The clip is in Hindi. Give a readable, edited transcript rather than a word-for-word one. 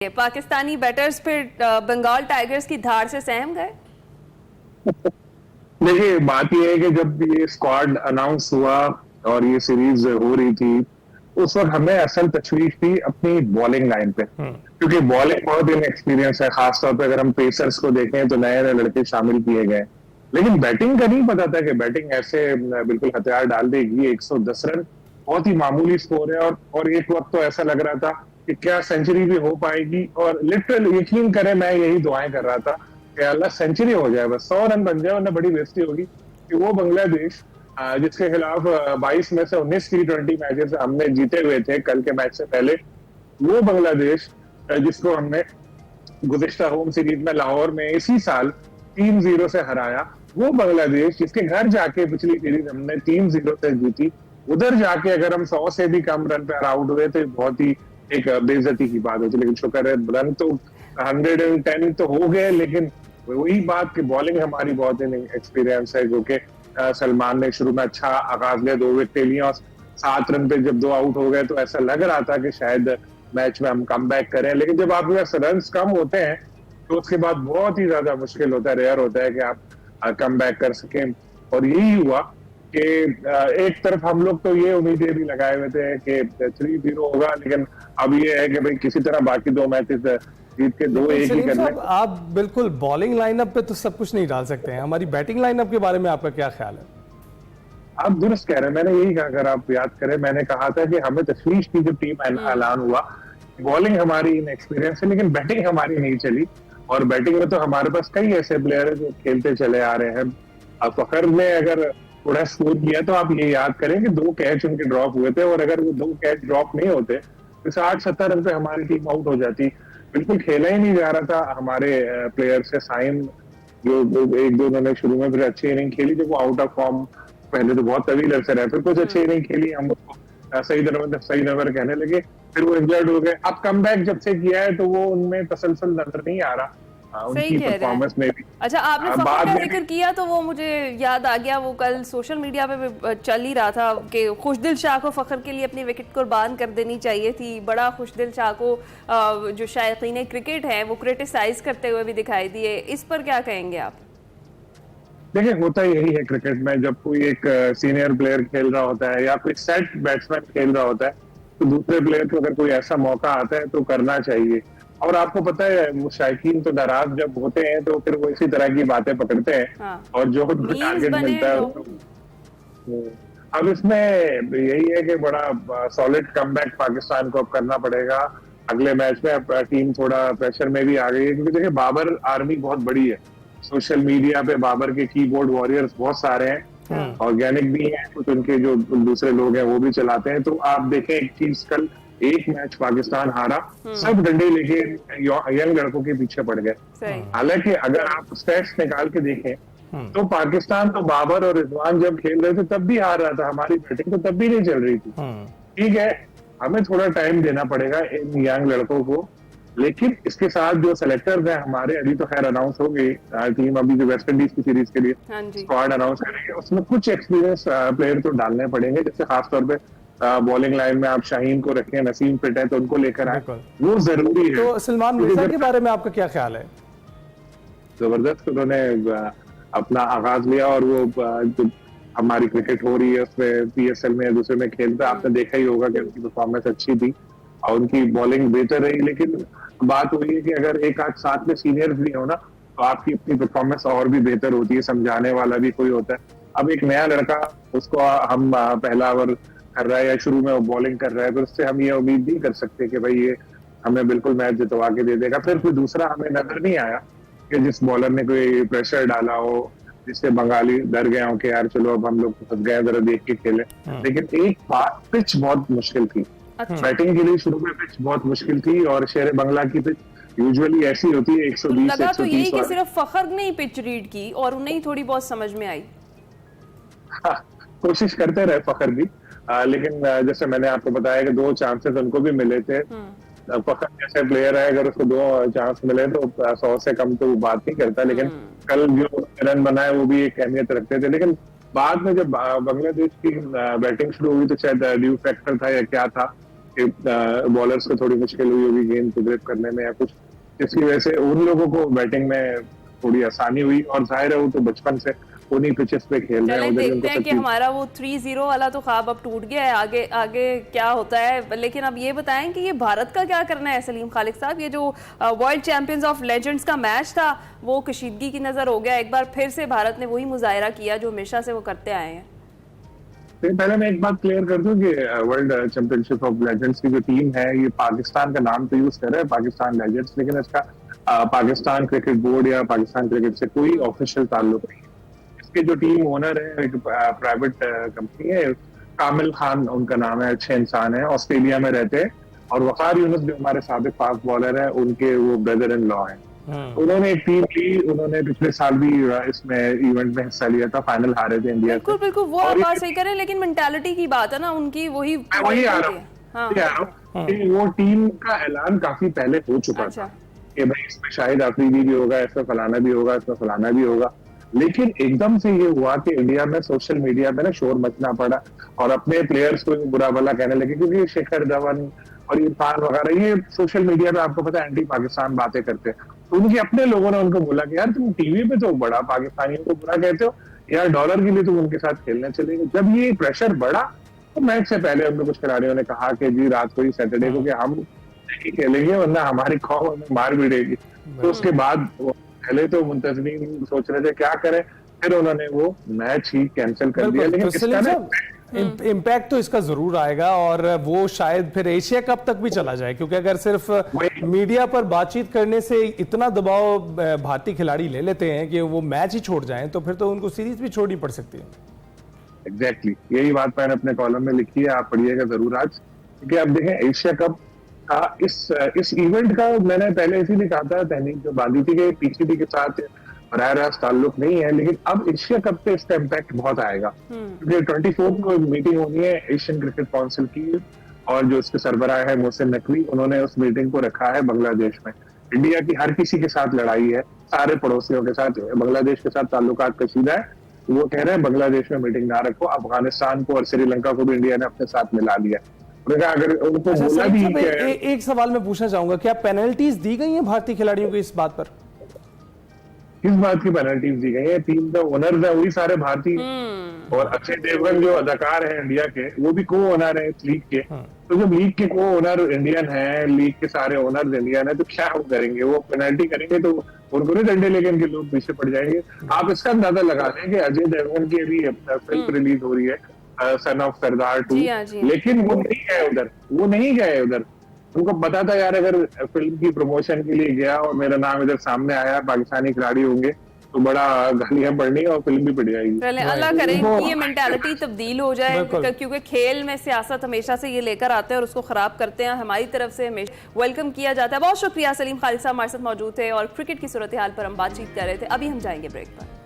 पाकिस्तानी बैटर्स फिर बंगाल टाइगर्स की धार से सहम गए। देखिए, बात यह है कि जब ये स्क्वाड अनाउंस हुआ और ये सीरीज हो रही थी, उस वक्त हमें असल तशवीश थी अपनी बॉलिंग लाइन पे, क्योंकि बॉलिंग बहुत इनएक्सपीरियंस है। खासतौर पे अगर हम पेसर्स को देखें तो नए नए लड़के शामिल किए गए, लेकिन बैटिंग का नहीं पता था कि बैटिंग ऐसे बिल्कुल हथियार डाल देगी। 110 रन बहुत ही मामूली स्कोर है, और एक वक्त तो ऐसा लग रहा था कि क्या सेंचुरी भी हो पाएगी। और लिटरल यकीन करें, मैं यही दुआएं कर रहा था कि अल्लाह सेंचुरी हो जाए, बस 100 रन बन जाए, वरना बड़ी बेइज्जती होगी कि वो बांग्लादेश जिसके खिलाफ 22 में से 19 T20 मैचेस हमने जीते हुए थे कल के मैच से पहले, वो बांग्लादेश जिसको हमने गुज़िश्ता होम सीरीज में लाहौर में इसी साल 3-0 से हराया, वो बांग्लादेश जिसके घर जाके पिछली सीरीज हमने 3-0 से जीती, उधर जाके अगर हम 100 से भी कम रन पर आउट हुए तो बहुत ही एक बेइज्जती की बात होती। लेकिन शुक्र है रन तो 110 तो हो गए, लेकिन वही बात कि बॉलिंग हमारी बहुत एक्सपीरियंस है, जो कि सलमान ने शुरू में अच्छा आगाज लिया, 2 विकेट लिया और 7 रन पे जब 2 आउट हो गए तो ऐसा लग रहा था कि शायद मैच में हम कम बैक करें। लेकिन जब आपके पास रन कम होते हैं तो उसके बाद बहुत ही ज्यादा मुश्किल होता है, रेयर होता है कि आप कम बैक कर सकें। और यही हुआ कि एक तरफ हम लोग तो ये उम्मीदें भी लगाए हुए थे कि 3-0 होगा, लेकिन अब ये है कि भाई किसी तरह बाकी 2 मैचेस जीत के 2-1 ही करने। आप बिल्कुल बॉलिंग लाइनअप पे तो सब कुछ नहीं डाल सकते हैं, हमारी बैटिंग लाइनअप के बारे में आपका क्या ख्याल है? आप दुरुस्त कह रहे हैं, मैंने यही कहा, अगर आप याद करें मैंने कहा था कि हमें तशवीश की जब टीम ऐलान हुआ, बॉलिंग हमारी इनएक्सपीरियंस है लेकिन बैटिंग हमारी नहीं चली। और बैटिंग में तो हमारे पास कई ऐसे प्लेयर है जो खेलते चले आ रहे हैं। अब फखर ने अगर थोड़ा स्कोर किया तो आप ये याद करें कि 2 कैच उनके ड्रॉप हुए थे, और अगर वो 2 कैच ड्रॉप नहीं होते तो 60-70 रन पे हमारी टीम आउट हो जाती। बिल्कुल खेला ही नहीं जा रहा था हमारे प्लेयर से। साइम जो 1-2 उन्होंने शुरू में फिर अच्छी इनिंग खेली, जब वो आउट ऑफ फॉर्म, पहले तो बहुत तवील अरसे रहे, फिर कुछ अच्छी इनिंग खेली, हम उसको सही नंबर कहने लगे, फिर वो इंजर्ड हो गए। अब कम बैक जब से किया है तो वो उनमें तसलसल नजर नहीं आ रहा उनकी परफॉर्मेंस में भी। अच्छा, आपने फखर का जिक्र किया तो वो मुझे याद आ गया, वो कल सोशल मीडिया पे भी चल ही रहा था कि खुशदिल शाह को फखर के लिए अपनी विकेट कुर्बान कर देनी चाहिए थी। बड़ा खुशदिल शाह को जो शायकीन क्रिकेट है वो क्रिटिसाइज करते हुए भी दिखाई दिए, इस पर क्या कहेंगे आप? देखिए, होता यही है क्रिकेट में, जब कोई एक सीनियर प्लेयर खेल रहा होता है या कोई सेट बैट्समैन खेल रहा होता है तो दूसरे प्लेयर को अगर कोई ऐसा मौका आता है तो करना चाहिए। और आपको पता है वो शायकीन तो नाराज जब होते हैं तो फिर वो इसी तरह की बातें पकड़ते हैं। हाँ। और जो टारगेट मिलता है अब इसमें यही है कि बड़ा सॉलिड कमबैक पाकिस्तान को अब करना पड़ेगा अगले मैच में। टीम थोड़ा प्रेशर में भी आ गई है, क्योंकि देखिए बाबर आर्मी बहुत बड़ी है। सोशल मीडिया पे बाबर के कीबोर्ड वॉरियर्स बहुत सारे हैं, ऑर्गेनिक भी हैं, कुछ उनके जो दूसरे लोग हैं वो भी चलाते हैं। तो आप देखें एक चीज, कल एक मैच पाकिस्तान हारा, सब डंडे लेके यंग लड़कों के पीछे पड़ गए। हालांकि अगर आप स्टैट्स निकाल के देखें तो पाकिस्तान तो बाबर और रिजवान जब खेल रहे थे तब भी हार रहा था, हमारी बैटिंग तो तब भी नहीं चल रही थी। ठीक है, हमें थोड़ा टाइम देना पड़ेगा इन यंग लड़कों को, लेकिन इसके साथ जो सेलेक्टर्स हैं हमारे, अभी तो खैर अनाउंस हो गई टीम, अभी जो वेस्ट इंडीज की सीरीज के लिए स्क्वाड अनाउंस करेंगे, उसमें कुछ एक्सपीरियंस प्लेयर तो डालने पड़ेंगे। जैसे खासतौर पे बॉलिंग लाइन में आप शाहीन को रखें, नसीम फिट है तो उनको लेकर आए, वो जरूरी है। तो सलमान मिर्जा के बारे में आपका क्या ख्याल है? जबरदस्त उन्होंने अपना आगाज लिया, और वो जो हमारी क्रिकेट हो रही है उसमें PSL में दूसरे में खेलता, आपने देखा ही होगा कि उनकी परफॉर्मेंस अच्छी थी और उनकी बॉलिंग बेहतर रही। लेकिन बात वही है कि अगर एक आध साथ में सीनियर्स भी हो ना तो आपकी अपनी परफॉर्मेंस और भी बेहतर होती है, समझाने वाला भी कोई होता है। अब एक नया लड़का, उसको हम पहला ओवर कर रहा है या शुरू में वो बॉलिंग कर रहा है, तो उससे हम ये उम्मीद नहीं कर सकते कि भाई ये हमें बिल्कुल मैच जितवा के दे देगा। फिर कोई दूसरा हमें नजर नहीं आया कि जिस बॉलर ने कोई प्रेशर डाला हो, जिससे बंगाली डर गए हो कि यार चलो अब हम लोग फंस गए, जरा देख के खेले। लेकिन एक बात, पिच बहुत मुश्किल थी। बैटिंग के लिए शुरू में पिच बहुत मुश्किल थी, और शेर बंगला की पिच यूजुअली ऐसी होती है 120 लगा तो यही कि सिर्फ फखर ने ही पिच रीड की और उन्हें ही थोड़ी बहुत समझ में आई। कोशिश करते रहे फखर भी, लेकिन जैसे मैंने आपको बताया कि 2 चांसेस उनको भी मिले थे। फखर जैसे प्लेयर है, अगर उसको 2 चांस मिले तो 100 से कम तो वो बात नहीं करता, लेकिन कल जो रन बनाए वो भी एक अहमियत रखते थे। लेकिन बाद में जब बांग्लादेश की बैटिंग शुरू हुई तो शायद ड्यू फैक्टर था या क्या था बॉलर्स को थोड़ी मुश्किल हुई होगी गेंद को ग्रिप करने में या कुछ, जिसकी वजह से उन लोगों को बैटिंग में थोड़ी आसानी हुई। और जाहिर है वो तो बचपन से उन्हीं पिचेस पे खेल रहे हैं। देखते हैं कि हमारा वो 3-0 वाला तो ख्वाब अब टूट गया है, आगे आगे क्या होता है। लेकिन अब ये बताएं कि ये भारत का क्या करना है सलीम खालिक साहब? ये जो वर्ल्ड चैंपियंस ऑफ लेजेंड्स का मैच था वो कशीदगी की नजर हो गया, एक बार फिर से भारत ने वही मुजाहिरा किया जो हमेशा से वो करते आए हैं। पहले मैं एक बात क्लियर कर दूं कि वर्ल्ड चैंपियनशिप ऑफ लेजेंड्स की जो टीम है ये पाकिस्तान का नाम तो यूज कर रहा है, पाकिस्तान लेजेंड्स, लेकिन इसका पाकिस्तान क्रिकेट बोर्ड या पाकिस्तान क्रिकेट से कोई ऑफिशियल ताल्लुक नहीं है। इसके जो टीम ओनर है एक प्राइवेट कंपनी है, कामिल खान उनका नाम है, अच्छे इंसान है, ऑस्ट्रेलिया में रहते हैं। और वकार यूनुस जो हमारे साबिक फास्ट बॉलर है उनके वो ब्रदर इन लॉ है। उन्होंने एक टीम ली, उन्होंने पिछले साल भी इसमें इवेंट में हिस्सा लिया था, फाइनल हारे थे इंडिया से। बिल्कुल वो आप बात सही करें, लेकिन मेंटालिटी की बात है ना उनकी, वही आ रहा हूँ। वो टीम का ऐलान काफी पहले हो चुका था कि भाई इसमें शाहिद अफरीदी भी होगा, इसमें फलाना भी होगा, इसमें फलाना भी होगा। लेकिन एकदम से ये हुआ कि इंडिया में सोशल मीडिया में ना शोर मचना पड़ा और अपने प्लेयर्स को बुरा भला कहने लगे, क्योंकि शिखर धवन और इरफान वगैरह ये सोशल मीडिया पे आपको पता है एंटी पाकिस्तान बातें करते हैं। तो उनके अपने लोगों ने उनको बोला कि यार तुम टीवी पे तो बड़ा पाकिस्तानियों को बुरा कहते हो, यार डॉलर के लिए तुम उनके साथ खेलने चले गए। जब ये प्रेशर बढ़ा तो मैच से पहले उनको कुछ खिलाड़ियों ने कहा कि जी रात को ही सैटरडे को कि हम नहीं खेलेंगे वरना हमारी कौम हमें मार भी देगी। तो उसके बाद पहले तो मुंतजमीन सोच रहे थे क्या करें, फिर उन्होंने वो मैच ही कैंसिल कर दिया। लेकिन इसका इम्पैक्ट तो इसका जरूर आएगा और वो शायद फिर एशिया कप तक भी चला जाए, क्योंकि अगर सिर्फ मीडिया पर बातचीत करने से इतना दबाव भारतीय खिलाड़ी ले लेते हैं कि वो मैच ही छोड़ जाएं तो फिर तो उनको सीरीज भी छोड़नी पड़ सकती है। एग्जैक्टली यही बात मैंने अपने कॉलम में लिखी है, आप पढ़िएगा जरूर आज। क्योंकि आप देखें एशिया कप का इस इवेंट का मैंने पहले इसीलिए कहा था, तहनीक जो बांधी थी कि पीसीबी के साथ बराह रास्त ताल्लुक नहीं है, लेकिन अब एशिया कप पे इसका इम्पैक्ट बहुत आएगा। क्योंकि 24 को मीटिंग होनी है एशियन क्रिकेट काउंसिल की, और जो इसके सरबराह है मोहसिन नकवी, उन्होंने उस मीटिंग को रखा है बांग्लादेश में। इंडिया की हर किसी के साथ लड़ाई है, सारे पड़ोसियों के साथ, बांग्लादेश के साथ ताल्लुकात कशीदा है। वो कह रहे हैं बांग्लादेश में मीटिंग ना रखो, अफगानिस्तान को और श्रीलंका को भी इंडिया ने अपने साथ मिला लिया। अगर उनको बोला भी एक सवाल मैं पूछना चाहूंगा, क्या पेनल्टीज दी गई हैं भारतीय खिलाड़ियों को इस बात पर? किस बात की पेनल्टीज दी गई है? टीम का ओनर है वही सारे भारतीय, और अक्षय देवगन जो अदाकार है इंडिया के वो भी को ओनर है इस लीग के। तो जब लीग के को ओनर इंडियन है, लीग के सारे ओनर्स इंडियन है, तो क्या वो करेंगे? वो पेनल्टी करेंगे तो उनको नहीं डंडे लेके इनके लोग पीछे पड़ जाएंगे। आप इसका अंदाजा लगा लें कि अजय देवगन की अभी फिल्म रिलीज हो रही है सन ऑफ सरदार 2, लेकिन वो नहीं गए उधर। उनको पता था यार अगर फिल्म की प्रमोशन के लिए गया और मेरा नाम इधर सामने आया, पाकिस्तानी खिलाड़ी होंगे तो बड़ा गालियां पड़नी और फिल्म भी पड़ जाएगी। पहले अल्लाह करे कि ये मेंटालिटी तब्दील हो जाए, क्योंकि खेल में सियासत हमेशा से ये लेकर आते हैं और उसको खराब करते हैं। हमारी तरफ से हमेशा वेलकम किया जाता है। बहुत शुक्रिया, सलीम खालिक साहब हमारे साथ मौजूद थे और क्रिकेट की सूरत हाल पर हम बातचीत कर रहे थे। अभी हम जाएंगे ब्रेक पर।